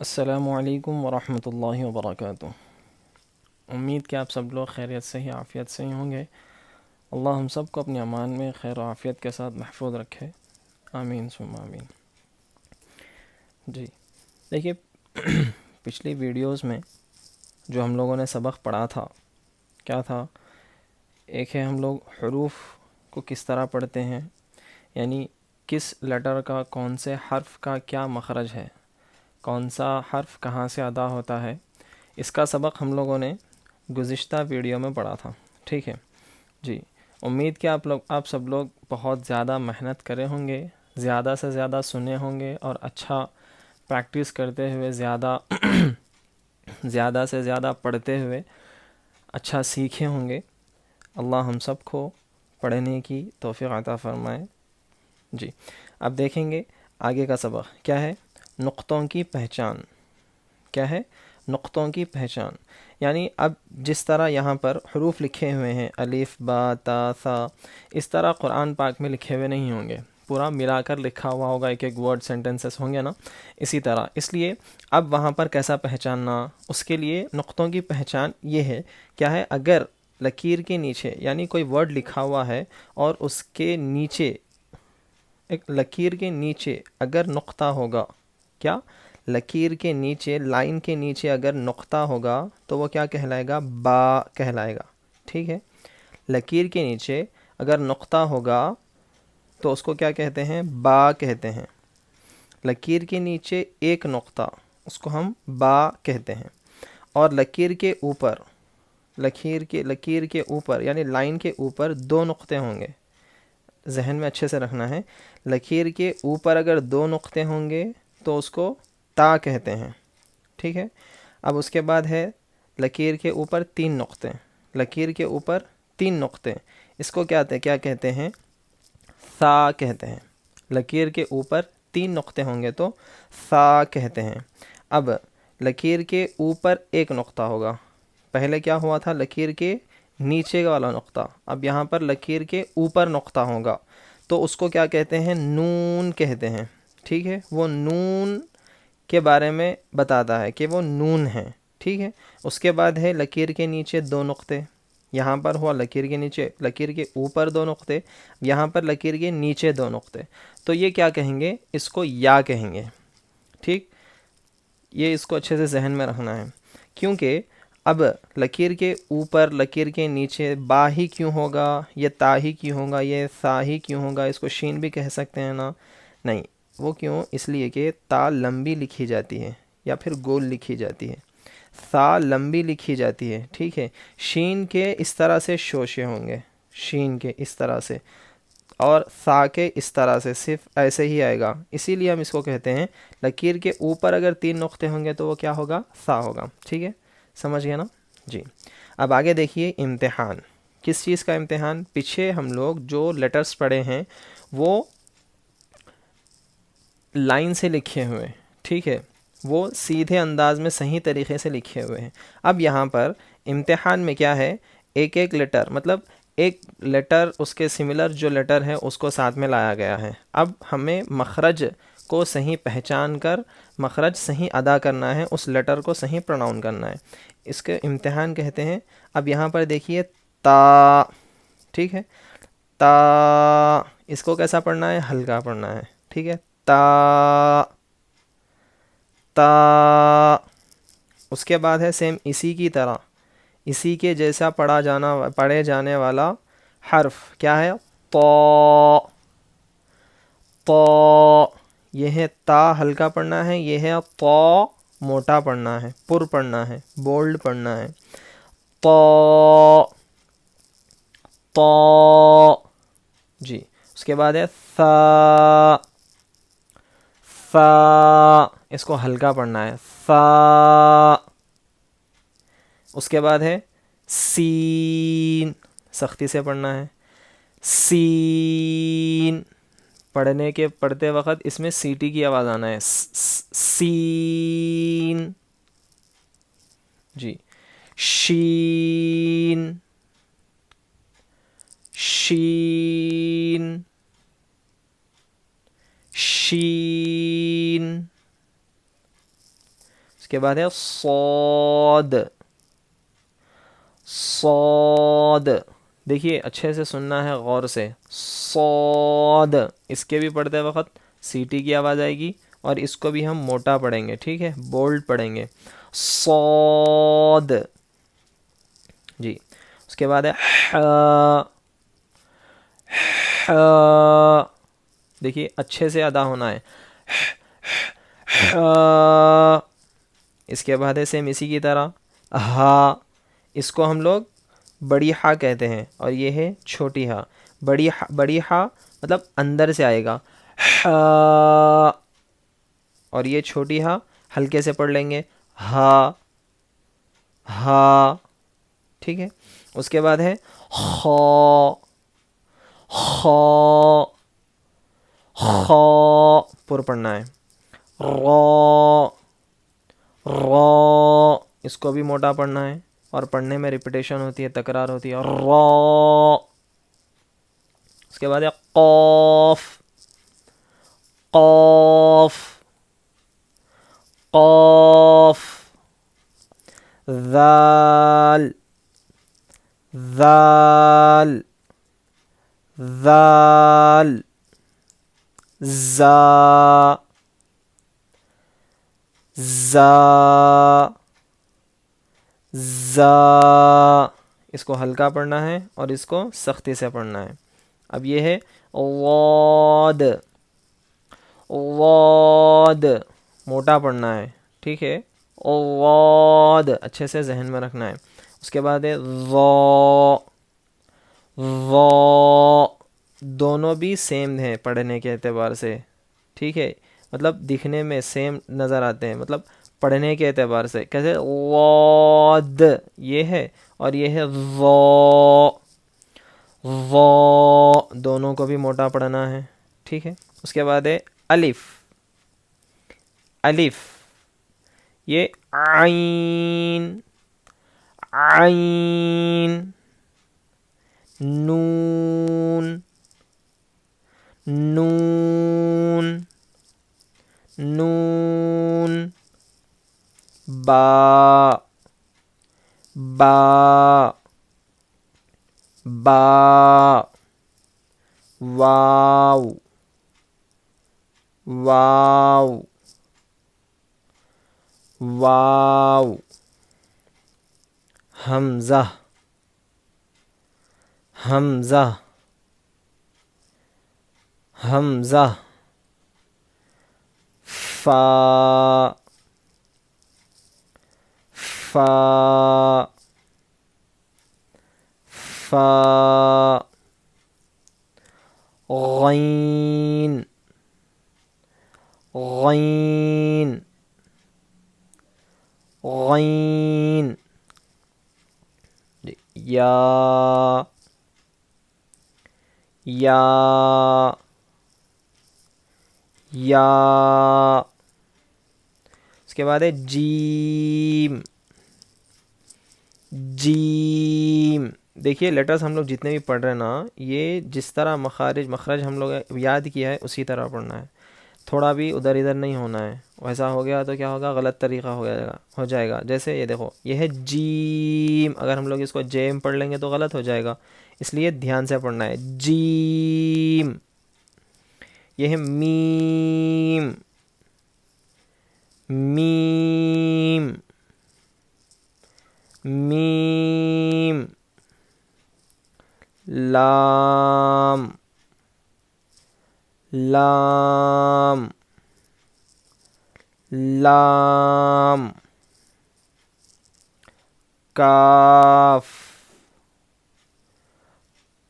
السلام علیکم ورحمۃ اللہ وبرکاتہ۔ امید کہ آپ سب لوگ خیریت سے ہی عافیت سے ہی ہوں گے۔ اللہ ہم سب کو اپنے امان میں خیر و عافیت کے ساتھ محفوظ رکھے، آمین ثم آمین۔ جی دیکھیے، پچھلی ویڈیوز میں جو ہم لوگوں نے سبق پڑھا تھا کیا تھا؟ ایک ہے ہم لوگ حروف کو کس طرح پڑھتے ہیں، یعنی کس لیٹر کا کون سے حرف کا کیا مخرج ہے، کون سا حرف کہاں سے ادا ہوتا ہے، اس کا سبق ہم لوگوں نے گزشتہ ویڈیو میں پڑھا تھا، ٹھیک ہے جی۔ امید کہ آپ سب لوگ بہت زیادہ محنت کرے ہوں گے، زیادہ سے زیادہ سنے ہوں گے اور اچھا پریکٹس کرتے ہوئے زیادہ سے زیادہ پڑھتے ہوئے اچھا سیکھے ہوں گے۔ اللہ ہم سب کو پڑھنے کی توفیق عطا فرمائے۔ جی اب دیکھیں گے آگے کا سبق کیا ہے۔ نقطوں کی پہچان کیا ہے؟ نقطوں کی پہچان، یعنی اب جس طرح یہاں پر حروف لکھے ہوئے ہیں الف با تا ثا، اس طرح قرآن پاک میں لکھے ہوئے نہیں ہوں گے، پورا ملا کر لکھا ہوا ہوگا، ایک ایک ورڈ سینٹنسز ہوں گے نا، اسی طرح۔ اس لیے اب وہاں پر کیسا پہچاننا، اس کے لیے نقطوں کی پہچان یہ ہے کیا ہے، اگر لکیر کے نیچے یعنی کوئی ورڈ لکھا ہوا ہے اور اس کے نیچے ایک لکیر کے نیچے اگر نقطہ ہوگا، کیا لکیر کے نیچے، لائن کے نیچے اگر نقطہ ہوگا تو وہ کیا کہلائے گا؟ با کہلائے گا، ٹھیک ہے۔ لکیر کے نیچے اگر نقطہ ہوگا تو اس کو کیا کہتے ہیں؟ با کہتے ہیں۔ لکیر کے نیچے ایک نقطہ، اس کو ہم با کہتے ہیں۔ اور لکیر کے اوپر، لکیر کے اوپر یعنی لائن کے اوپر دو نقطے ہوں گے، ذہن میں اچھے سے رکھنا ہے۔ لکیر کے اوپر اگر دو نقطے ہوں گے تو اس کو تا کہتے ہیں، ٹھیک ہے۔ اب اس کے بعد ہے لکیر کے اوپر تین نقطے، لکیر کے اوپر تین نقطے، اس کو کیا کہتے ہیں؟ ثا کہتے ہیں۔ لکیر کے اوپر تین نقطے ہوں گے تو ثا کہتے ہیں۔ اب لکیر کے اوپر ایک نقطہ ہوگا، پہلے کیا ہوا تھا؟ لکیر کے نیچے والا نقطہ، اب یہاں پر لکیر کے اوپر نقطہ ہوگا تو اس کو کیا کہتے ہیں؟ نون کہتے ہیں، ٹھیک ہے۔ وہ نون کے بارے میں بتاتا ہے کہ وہ نون ہے، ٹھیک ہے۔ اس کے بعد ہے لکیر کے نیچے دو نقطے، یہاں پر ہوا لکیر کے نیچے، لکیر کے اوپر دو نقطے، یہاں پر لکیر کے نیچے دو نقطے، تو یہ کیا کہیں گے؟ اس کو یا کہیں گے، ٹھیک۔ یہ اس کو اچھے سے ذہن میں رکھنا ہے، کیونکہ اب لکیر کے اوپر لکیر کے نیچے با ہی کیوں ہوگا، یہ تا ہی کیوں ہوگا، یہ ثا ہی کیوں ہوگا، اس کو شین بھی کہہ سکتے ہیں نا، نہیں، وہ کیوں؟ اس لیے کہ تا لمبی لکھی جاتی ہے یا پھر گول لکھی جاتی ہے، ثا لمبی لکھی جاتی ہے، ٹھیک ہے۔ شین کے اس طرح سے شوشے ہوں گے، شین کے اس طرح سے، اور ثا کے اس طرح سے، صرف ایسے ہی آئے گا، اسی لیے ہم اس کو کہتے ہیں لکیر کے اوپر اگر تین نقطے ہوں گے تو وہ کیا ہوگا؟ ثا ہوگا، ٹھیک ہے، سمجھ گئے نا جی۔ اب آگے دیکھیے امتحان، کس چیز کا امتحان؟ پیچھے ہم لوگ جو لیٹرز پڑھے ہیں وہ لائن سے لکھے ہوئے، ٹھیک ہے، وہ سیدھے انداز میں صحیح طریقے سے لکھے ہوئے ہیں۔ اب یہاں پر امتحان میں کیا ہے، ایک ایک لیٹر، مطلب ایک لیٹر اس کے سملر جو لیٹر ہے اس کو ساتھ میں لایا گیا ہے۔ اب ہمیں مخرج کو صحیح پہچان کر مخرج صحیح ادا کرنا ہے، اس لیٹر کو صحیح پروناؤن کرنا ہے، اس کے امتحان کہتے ہیں۔ اب یہاں پر دیکھیے تا، ٹھیک ہے، تا، اس کو کیسا پڑھنا ہے؟ ہلکا پڑھنا ہے، ٹھیک ہے، تا، تا۔ اس کے بعد ہے سیم اسی کی طرح، اسی کے جیسا پڑھے جانے والا حرف کیا ہے؟ تو، تو، یہ ہے تا ہلکا پڑھنا ہے، یہ ہے تو موٹا پڑھنا ہے، پر پڑھنا ہے، بولڈ پڑھنا ہے، تو، تو، جی۔ اس کے بعد ہے ثا، ثا، اس کو ہلکا پڑھنا ہے، ثا۔ اس کے بعد ہے سین، سختی سے پڑھنا ہے، سین، پڑھتے وقت اس میں سیٹی کی آواز آنا ہے، سین، جی۔ شین، شین، شین، اس کے بعد ہے صاد. صاد دیکھیے اچھے سے سننا ہے غور سے. صاد اس کے بھی پڑھتے وقت سیٹی کی آواز آئے گی اور اس کو بھی ہم موٹا پڑھیں گے, ٹھیک ہے, بولڈ پڑھیں گے. صاد. جی اس کے بعد ہے حا. حا دیکھیے اچھے سے ادا ہونا ہے. حا. اس کے بعد ہے سیم اسی کی طرح ہا. اس کو ہم لوگ بڑی ہا کہتے ہیں اور یہ ہے چھوٹی ہا. بڑی ہا مطلب اندر سے آئے گا ہا, اور یہ چھوٹی ہا ہلکے سے پڑھ لیں گے ہا. ہا ٹھیک ہے. اس کے بعد ہے خا. خا. خا پر پڑھنا ہے. را. را اس کو بھی موٹا پڑھنا ہے اور پڑھنے میں ریپیٹیشن ہوتی ہے, تکرار ہوتی ہے. را. اس کے بعد ہے قاف. قاف. قاف. ذال. ذال. ذال. زا. زا. زا اس کو ہلکا پڑھنا ہے اور اس کو سختی سے پڑھنا ہے. اب یہ ہے واد. واد موٹا پڑھنا ہے, ٹھیک ہے. واد اچھے سے ذہن میں رکھنا ہے. اس کے بعد ہے ضا. ضا دونوں بھی سیم ہیں پڑھنے کے اعتبار سے, ٹھیک ہے, مطلب دکھنے میں سیم نظر آتے ہیں, مطلب پڑھنے کے اعتبار سے. کیسے واد یہ ہے اور یہ ہے ضا. ضا دونوں کو بھی موٹا پڑھنا ہے, ٹھیک ہے. اس کے بعد ہے الف. الف یہ عین. عین. نون. نون. نون. با. با. با. واو. واو. واو. حمزہ. حمزہ. حمزہ. فا. فا. فا. غین. غین. غین. یا. یا. یا. اس کے بعد ہے جیم. جیم دیکھیے لیٹرز ہم لوگ جتنے بھی پڑھ رہے ہیں نا, یہ جس طرح مخرج ہم لوگ یاد کیا ہے اسی طرح پڑھنا ہے. تھوڑا بھی ادھر ادھر نہیں ہونا ہے, ویسا ہو گیا تو کیا ہوگا, غلط طریقہ ہو جائے گا. جیسے یہ دیکھو یہ ہے جیم, اگر ہم لوگ اس کو جیم پڑھ لیں گے تو غلط ہو جائے گا, اس لیے دھیان سے پڑھنا ہے. جیم. یہ ہے میم. میم. میم. لام. لام. لام. کاف.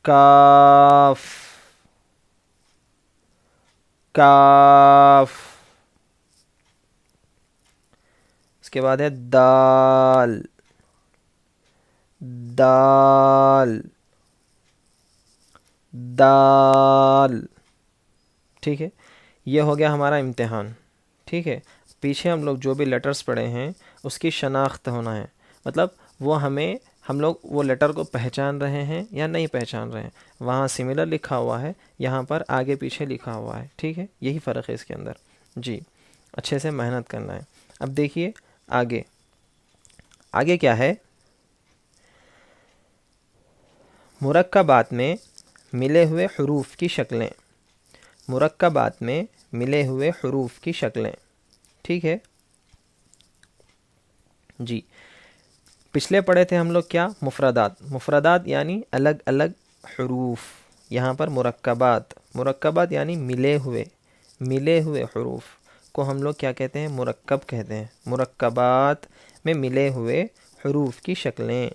کاف. کاف. اس کے بعد ہے دال. دال. دال. ٹھیک ہے, یہ ہو گیا ہمارا امتحان, ٹھیک ہے. پیچھے ہم لوگ جو بھی لیٹرز پڑھے ہیں اس کی شناخت ہونا ہے, مطلب وہ ہم لوگ وہ لیٹر کو پہچان رہے ہیں یا نہیں پہچان رہے ہیں. وہاں سملر لکھا ہوا ہے, یہاں پر آگے پیچھے لکھا ہوا ہے, ٹھیک ہے, یہی فرق ہے اس کے اندر. جی اچھے سے محنت کرنا ہے. اب دیکھیے آگے آگے کیا ہے؟ مرکبات میں ملے ہوئے حروف کی شکلیں، مرکبات میں ملے ہوئے حروف کی شکلیں، ٹھیک ہے جی۔ پچھلے پڑھے تھے ہم لوگ کیا؟ مفردات، مفردات یعنی الگ الگ حروف، یہاں پر مرکبات، مرکبات یعنی ملے ہوئے حروف کو ہم لوگ کیا کہتے ہیں؟ مرکب کہتے ہیں۔ مرکبات میں ملے ہوئے حروف کی شکلیں،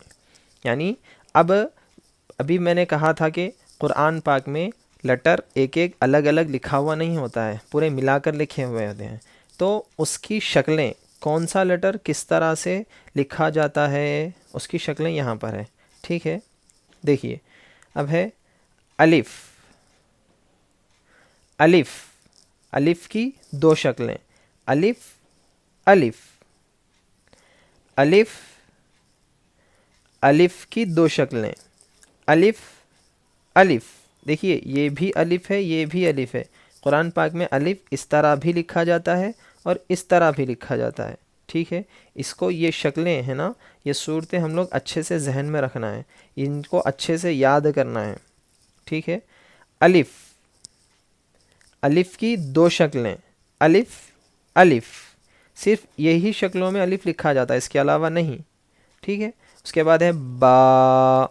یعنی ابھی میں نے کہا تھا کہ قرآن پاک میں لیٹر ایک ایک الگ الگ لکھا ہوا نہیں ہوتا ہے، پورے ملا کر لکھے ہوئے ہوتے ہیں، تو اس کی شکلیں، کون سا لیٹر کس طرح سے لکھا جاتا ہے، اس کی شکلیں یہاں پر ہے، ٹھیک ہے۔ دیکھیے اب ہے الف، الف، الف کی دو شکلیں، الف الف، الف الف کی دو شکلیں، الف الف، دیکھیے یہ بھی الف ہے، یہ بھی الف ہے۔ قرآن پاک میں الف اس طرح بھی لکھا جاتا ہے اور اس طرح بھی لکھا جاتا ہے، ٹھیک ہے۔ اس کو یہ شکلیں ہیں نا، یہ صورتیں ہم لوگ اچھے سے ذہن میں رکھنا ہے، ان کو اچھے سے یاد کرنا ہے، ٹھیک ہے۔ الف، الف کی دو شکلیں، الف الف، صرف یہی شکلوں میں الف لکھا جاتا ہے، اس کے علاوہ نہیں، ٹھیک ہے۔ اس کے بعد ہے با،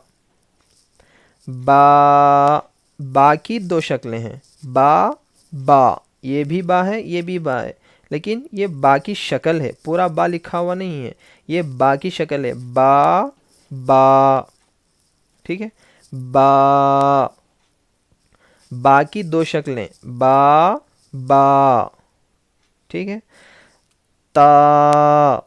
با، با کی دو شکلیں ہیں، با با، یہ بھی با ہے یہ بھی با ہے، لیکن یہ با کی شکل ہے، پورا با لکھا ہوا نہیں ہے، یہ با کی شکل ہے، با با، ٹھیک ہے۔ با، با کی دو شکلیں، با با، ٹھیک ہے۔ تا،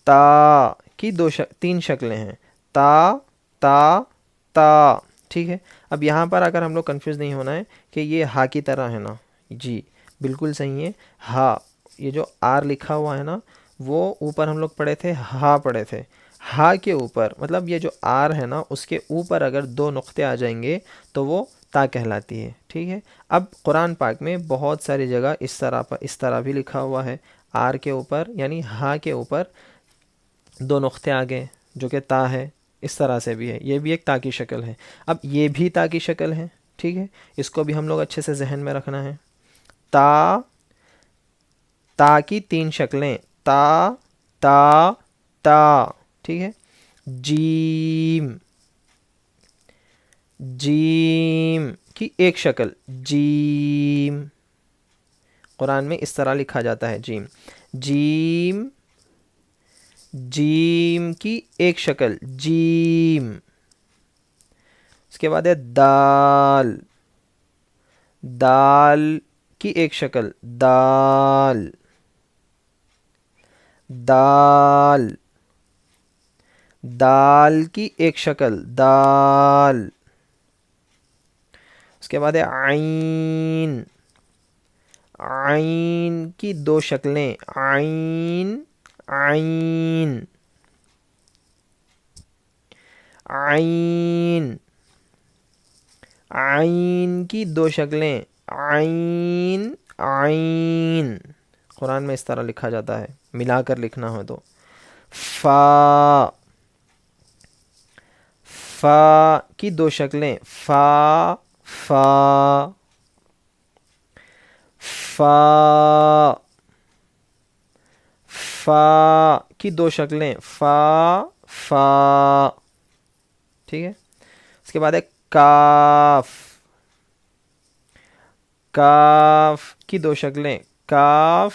تا کی تین شکلیں ہیں، تا تا تا، ٹھیک ہے۔ اب یہاں پر اگر ہم لوگ کنفیوز نہیں ہونا ہے کہ یہ ہا کی طرح ہے نا، جی بالکل صحیح ہے، ہا، یہ جو آر لکھا ہوا ہے نا، وہ اوپر ہم لوگ پڑھے تھے ہا، پڑھے تھے ہا کے اوپر، مطلب یہ جو آر ہے نا اس کے اوپر اگر دو نقطے آ جائیں گے تو وہ تا کہلاتی ہے، ٹھیک ہے۔ اب قرآن پاک میں بہت ساری جگہ اس طرح بھی لکھا ہوا ہے، آر کے اوپر یعنی ہا کے اوپر دو نقطے آگے جو کہ تا ہے، اس طرح سے بھی ہے، یہ بھی ایک تا کی شکل ہے۔ اب یہ بھی تا کی شکل ہے، ٹھیک ہے، اس کو بھی ہم لوگ اچھے سے ذہن میں رکھنا ہے۔ تا، تا کی تین شکلیں، تا تا تا، ٹھیک ہے۔ جیم، جیم کی ایک شکل، جیم، قرآن میں اس طرح لکھا جاتا ہے جیم، جیم، جیم کی ایک شکل، جیم۔ اس کے بعد ہے دال، دال کی ایک شکل، دال، دال، دال کی ایک شکل، دال۔ اس کے بعد ہے عین، عین کی دو شکلیں، عین عین، عین، عین کی دو شکلیں، عین عین، قرآن میں اس طرح لکھا جاتا ہے، ملا کر لکھنا ہو تو۔ فا، فا کی دو شکلیں، فا فا، فا، فا کی دو شکلیں، فا فا، ٹھیک ہے۔ اس کے بعد ہے کاف، کاف کی دو شکلیں، کاف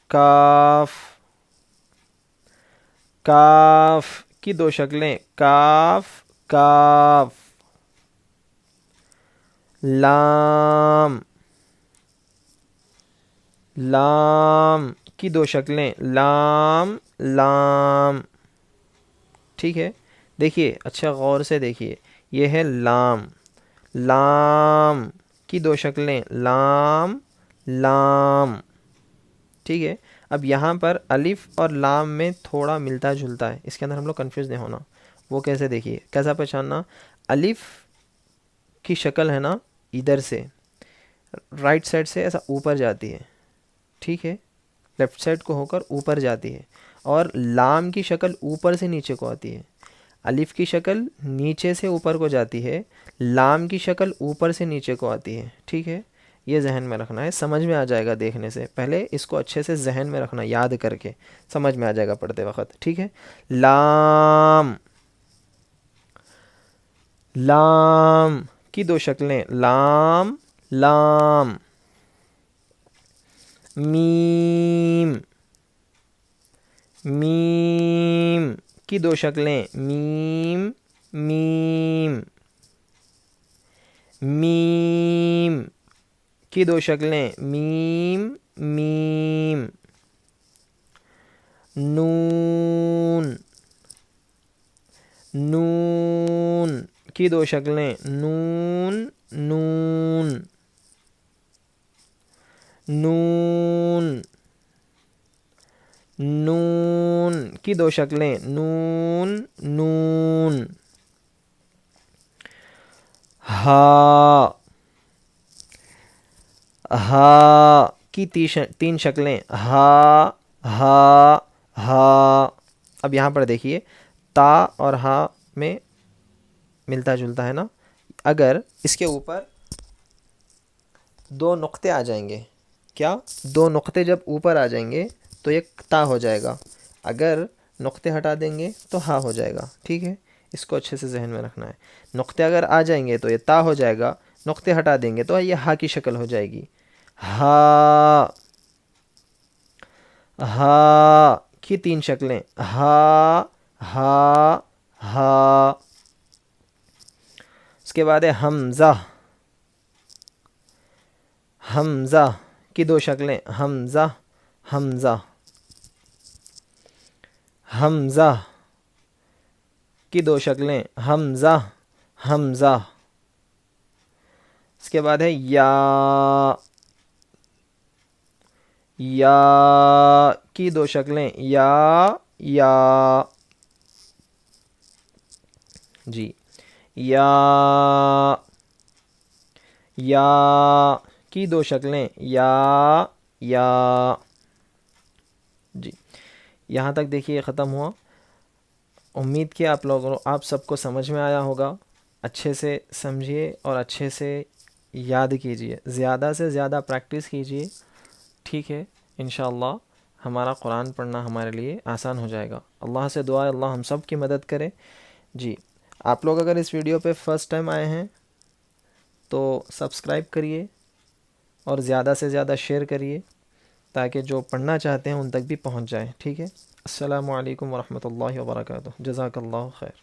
کاف، کاف کی دو شکلیں، کاف کاف۔ لام، لام کی دو شکلیں، لام لام، ٹھیک ہے۔ دیکھیے اچھا غور سے دیکھیے، یہ ہے لام، لام کی دو شکلیں، لام لام، ٹھیک ہے۔ اب یہاں پر الف اور لام میں تھوڑا ملتا جلتا ہے، اس کے اندر ہم لوگ کنفیوز نہیں ہونا۔ وہ کیسے؟ دیکھیے کیسا پہچاننا، الف کی شکل ہے نا ادھر سے رائٹ سائڈ سے ایسا اوپر جاتی ہے، ٹھیک ہے، لیفٹ سائڈ کو ہو کر اوپر جاتی ہے، اور لام کی شکل اوپر سے نیچے کو آتی ہے، الف کی شکل نیچے سے اوپر کو جاتی ہے، لام کی شکل اوپر سے نیچے کو آتی ہے، ٹھیک ہے؟ یہ ذہن میں رکھنا ہے، سمجھ میں آ جائے گا دیکھنے سے پہلے، اس کو اچھے سے ذہن میں رکھنا، یاد کر کے سمجھ میں آ جائے گا پڑھتے وقت، ٹھیک ہے؟ لام، لام کی دو شکلیں، لام لام، میم، میم کی دو شکلیں، میم میم، میم کی دو شکلیں، میم میم، نون، نون کی دو شکلیں، نون نون، نون، نون کی دو شکلیں، نون نون، ہا، ہا کی تین شکلیں، ہا ہا ہا۔ اب یہاں پر دیکھیے تا اور ہا میں ملتا جلتا ہے نا، اگر اس کے اوپر دو نقطے آ جائیں گے، کیا دو نقطے جب اوپر آ جائیں گے تو یہ تا ہو جائے گا، اگر نقطے ہٹا دیں گے تو ہا ہو جائے گا، ٹھیک ہے؟ اس کو اچھے سے ذہن میں رکھنا ہے، نقطے اگر آ جائیں گے تو یہ تا ہو جائے گا، نقطے ہٹا دیں گے تو یہ ہا کی شکل ہو جائے گی، ہا، ہا کی تین شکلیں، ہا ہا ہا۔ اس کے بعد ہے حمزہ، حمزہ کی دو شکلیں، حمزہ حمزہ، حمزہ کی دو شکلیں، حمزہ حمزہ۔ اس کے بعد ہے یا، یا کی دو شکلیں، یا یا، جی، یا، یا کی دو شکلیں، یا یا، جی۔ یہاں تک دیکھیے ختم ہوا، امید کہ آپ سب کو سمجھ میں آیا ہوگا، اچھے سے سمجھیے اور اچھے سے یاد کیجیے، زیادہ سے زیادہ پریکٹس کیجیے، ٹھیک ہے؟ انشاءاللہ ہمارا قرآن پڑھنا ہمارے لیے آسان ہو جائے گا۔ اللہ سے دعا ہے اللہ ہم سب کی مدد کرے۔ جی، آپ لوگ اگر اس ویڈیو پہ فرسٹ ٹائم آئے ہیں تو سبسکرائب کریے اور زیادہ سے زیادہ شیئر کریے تاکہ جو پڑھنا چاہتے ہیں ان تک بھی پہنچ جائے، ٹھیک ہے؟ السلام علیکم ورحمۃ اللہ وبرکاتہ، جزاک اللہ خیر۔